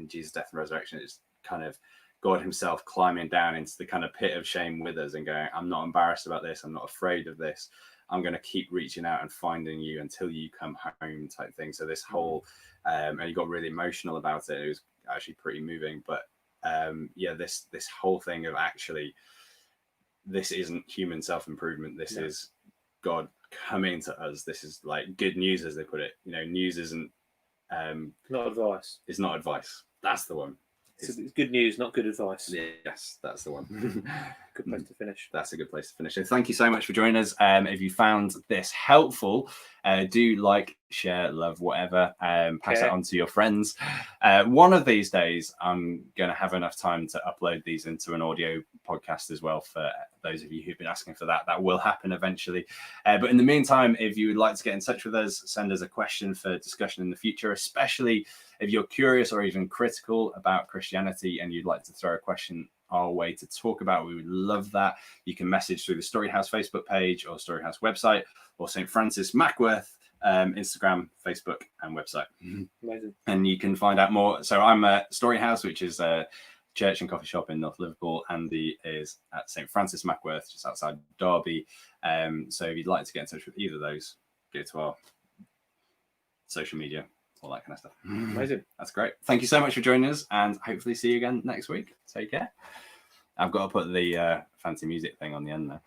Jesus' death and resurrection, it's kind of God himself climbing down into the kind of pit of shame with us and going, I'm not embarrassed about this. I'm not afraid of this. I'm going to keep reaching out and finding you until you come home type thing. So this whole, and he got really emotional about it. It was actually pretty moving, but this whole thing of actually, this isn't human self-improvement. This is God coming to us. This is like good news, as they put it. You know, news isn't not advice. It's not advice. That's the one. It's good news, not good advice. Yes, that's the one. Good place to finish. That's a good place to finish. So thank you so much for joining us. If you found this helpful, do like, share, love, whatever. Pass it on to your friends. One of these days, I'm going to have enough time to upload these into an audio podcast as well for those of you who've been asking for that. That will happen eventually. But in the meantime, if you would like to get in touch with us, send us a question for discussion in the future, especially if you're curious or even critical about Christianity and you'd like to throw a question our way to talk about, we would love that. You can message through the Storyhouse Facebook page or Storyhouse website or St. Francis Mackworth Instagram, Facebook and website. Amazing. And you can find out more. So I'm at Storyhouse, which is a church and coffee shop in North Liverpool. Andy is at St. Francis Mackworth, just outside Derby. So if you'd like to get in touch with either of those, go to our social media, all that kind of stuff. Amazing. That's great. Thank you so much for joining us, and hopefully see you again next week. Take care. I've got to put the fancy music thing on the end there.